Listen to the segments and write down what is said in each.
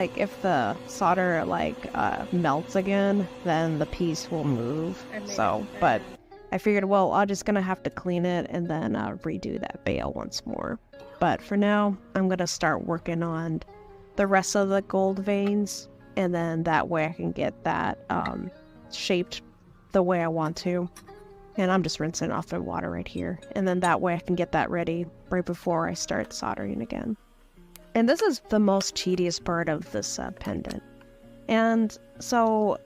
Like if the solder melts again, then the piece will move. So, but I figured, well, I'm just gonna have to clean it and then redo that bail once more. But for now, I'm gonna start working on the rest of the gold veins, and then that way I can get that shaped the way I want to. And I'm just rinsing off the water right here. And then that way I can get that ready right before I start soldering again. And this is the most tedious part of this pendant. And so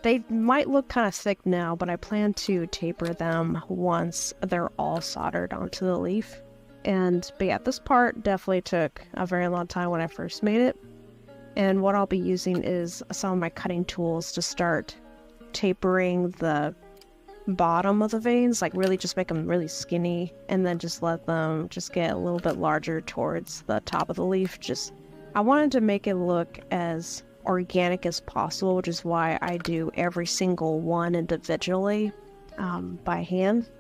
they might look kind of thick now, but I plan to taper them once they're all soldered onto the leaf. But yeah, this part definitely took a very long time when I first made it. And what I'll be using is some of my cutting tools to start tapering the bottom of the veins, like really just make them really skinny, and then just let them just get a little bit larger towards the top of the leaf. I wanted to make it look as organic as possible, which is why I do every single one individually by hand,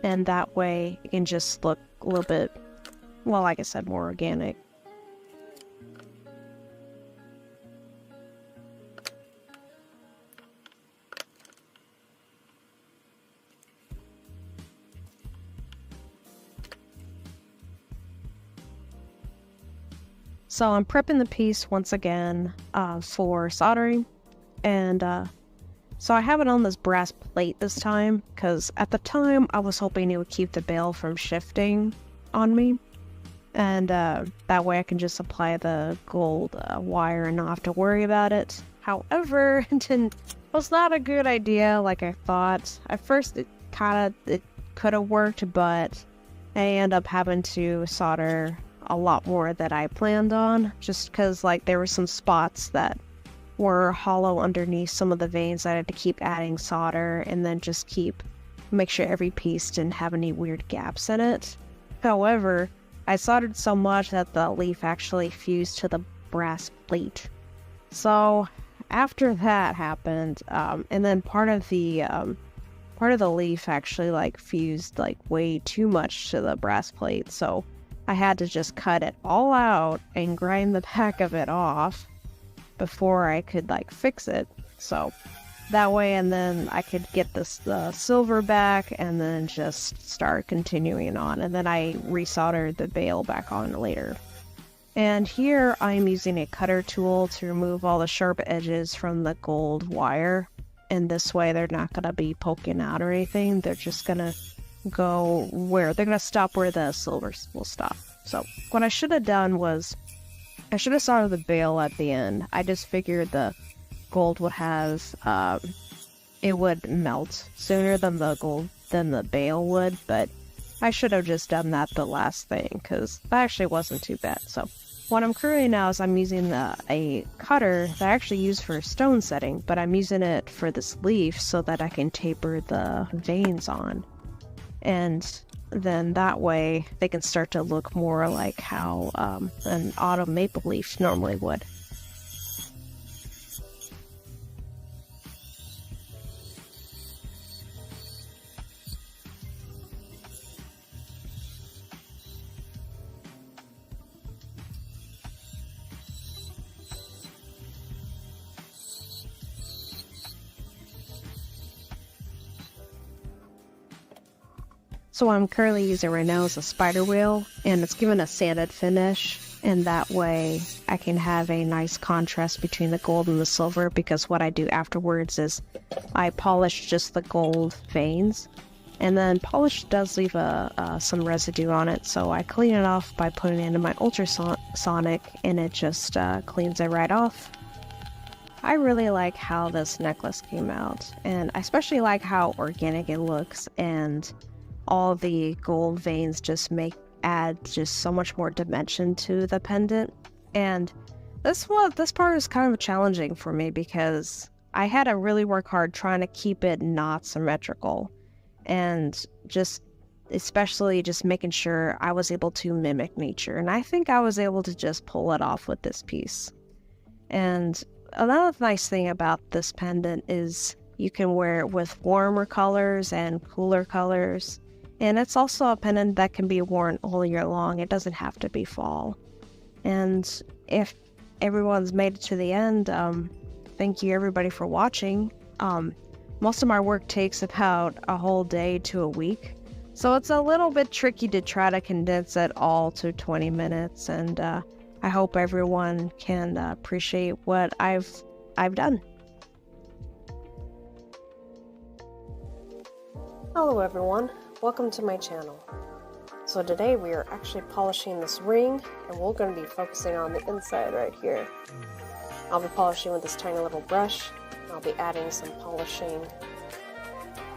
and that way it can just look a little bit, well, like I said, more organic. So I'm prepping the piece once again for soldering, and so I have it on this brass plate this time, because at the time I was hoping it would keep the bail from shifting on me, and that way I can just apply the gold wire and not have to worry about it. However, it was not a good idea like I thought. At first it could have worked, but I end up having to solder a lot more than I planned on, just because there were some spots that were hollow underneath some of the veins that I had to keep adding solder, and then just make sure every piece didn't have any weird gaps in it. However, I soldered so much that the leaf actually fused to the brass plate. So after that happened, and then part of the leaf actually fused way too much to the brass plate, so I had to just cut it all out and grind the back of it off before I could fix it. So that way, and then I could get the silver back and then just start continuing on. And then I resoldered the bail back on later. And here I'm using a cutter tool to remove all the sharp edges from the gold wire. And this way they're not going to be poking out or anything. They're just going to they're going to stop where the silver will stop. So what I should have done was I should have soldered the bail at the end. I just figured the gold would it would melt sooner than the bail would, but I should have just done that the last thing, because that actually wasn't too bad. So what I'm currently now is I'm using a cutter that I actually use for stone setting, but I'm using it for this leaf so that I can taper the veins on. And then that way they can start to look more like how an autumn maple leaf normally would. So what I'm currently using right now is a spider wheel, and it's given a sanded finish, and that way I can have a nice contrast between the gold and the silver, because what I do afterwards is I polish just the gold veins, and then polish does leave some residue on it, so I clean it off by putting it into my ultrasonic, and it just cleans it right off. I really like how this necklace came out, and I especially like how organic it looks, and all the gold veins just add so much more dimension to the pendant. And this part is kind of challenging for me, because I had to really work hard trying to keep it not symmetrical, and especially making sure I was able to mimic nature. And I think I was able to just pull it off with this piece. And another nice thing about this pendant is you can wear it with warmer colors and cooler colors. And it's also a pendant that can be worn all year long. It doesn't have to be fall. And if everyone's made it to the end. Thank you everybody for watching. Most of my work takes about a whole day to a week, so it's a little bit tricky to try to condense it all to 20 minutes, and I hope everyone can appreciate what I've done. Hello everyone, welcome to my channel. So today we are actually polishing this ring, and we're going to be focusing on the inside right here. I'll be polishing with this tiny little brush. I'll be adding some polishing,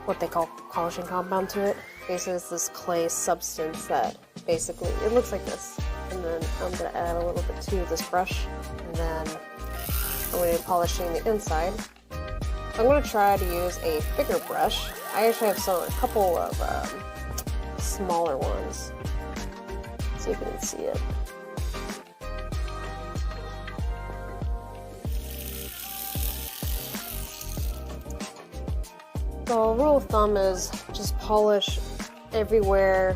what they call polishing compound to it. Basically it's this clay substance that basically, it looks like this. And then I'm going to add a little bit to this brush, and then I'm going to be polishing the inside. I'm going to try to use a bigger brush. I actually have a couple of smaller ones, so you can see it. So a rule of thumb is just polish everywhere,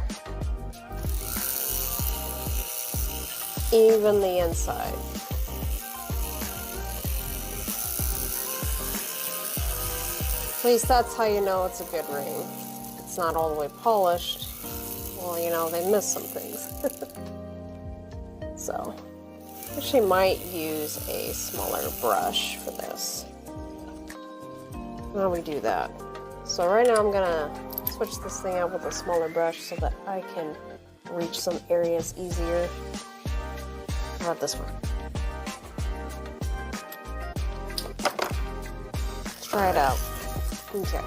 even the inside. At least that's how you know it's a good ring. If it's not all the way polished, well, you know, they miss some things. So, I actually might use a smaller brush for this. How do we do that? So right now I'm gonna switch this thing out with a smaller brush so that I can reach some areas easier. How about this one? Let's try it out. Okay.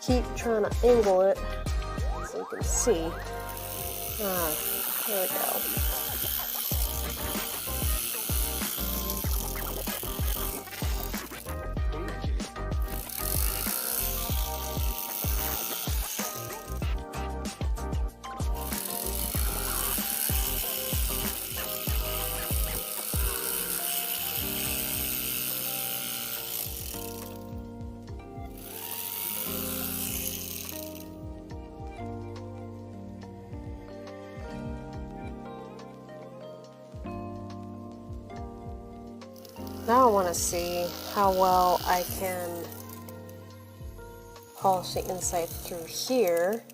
Keep trying to angle it so you can see. There we go. Now I want to see how well I can polish the inside through here.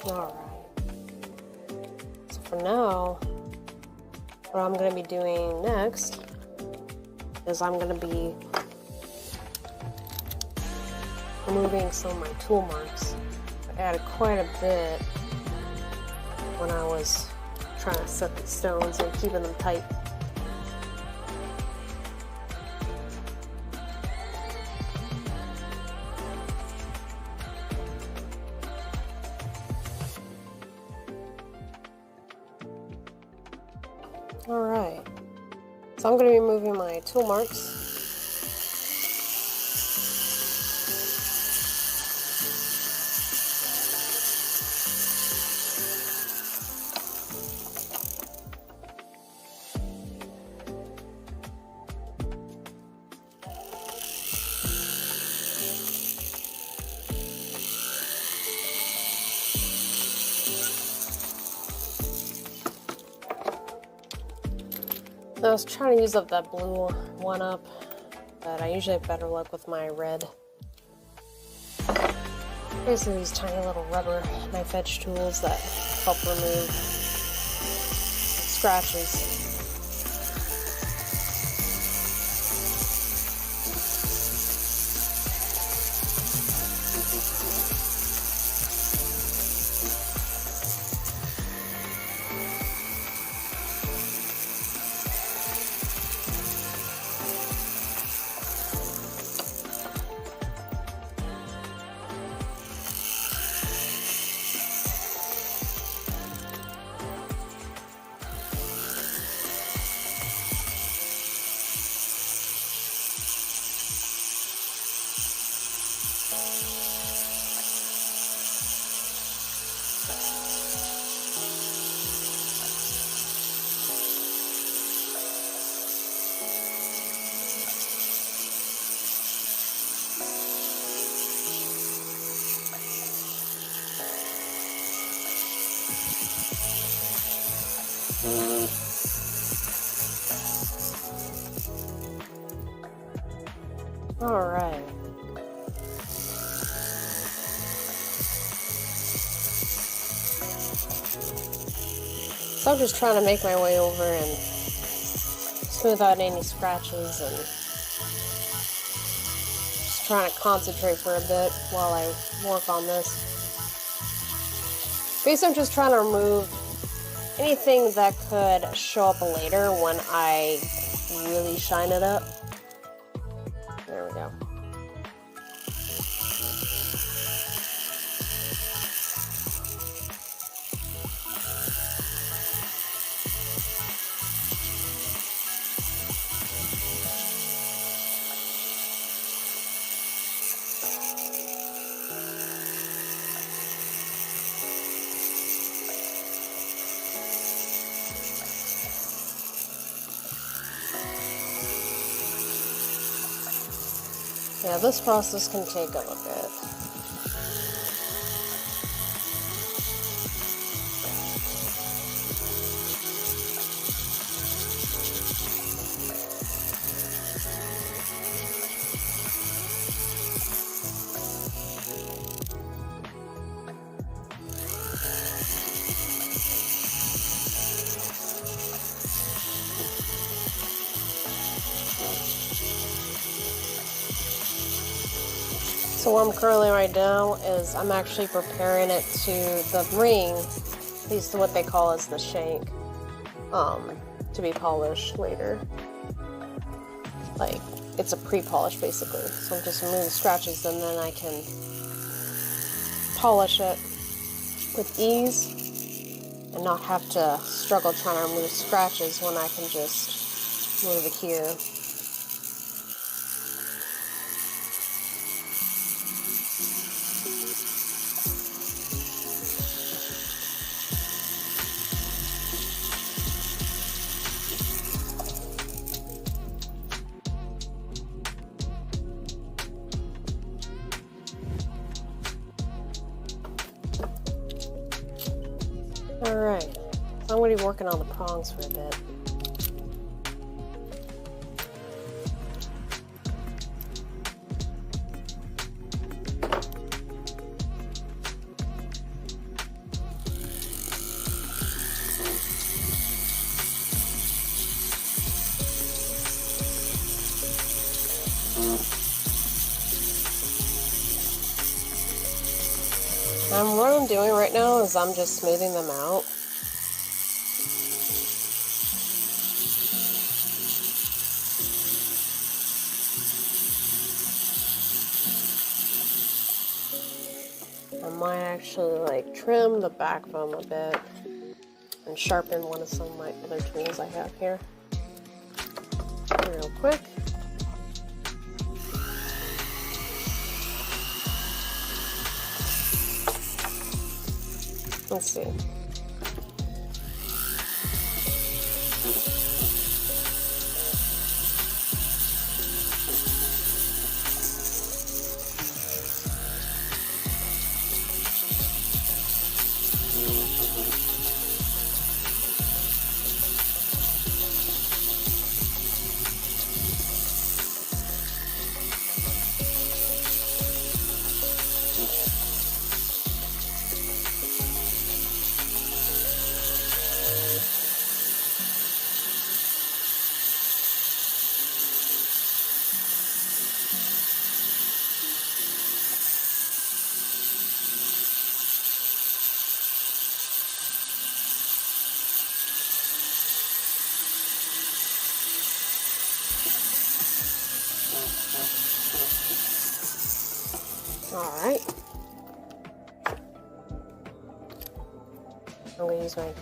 Alright, so for now, what I'm going to be doing next is I'm going to be removing some of my tool marks. I added quite a bit when I was trying to set the stones and keeping them tight. Alright, so I'm going to be moving my tool marks. I was trying to use up that blue one up, but I usually have better luck with my red. Basically these tiny little rubber knife edge tools that help remove scratches. Alright. So I'm just trying to make my way over and smooth out any scratches, and just trying to concentrate for a bit while I work on this. Basically, I'm just trying to remove anything that could show up later when I really shine it up. There we go. Yeah, this process can take a little bit. So what I'm currently right now is I'm actually preparing it to the ring, at least what they call as the shank, to be polished later. Like, it's a pre-polish basically. So I'm just removing scratches and then I can polish it with ease and not have to struggle trying to remove scratches when I can just move it here. Alright, so I'm going to be working on the prongs for a bit. What I'm doing right now is I'm just smoothing them out. I might actually trim the back foam a bit and sharpen one of some of my other tools I have here. Real quick. Let's see. All right. I'm going to use my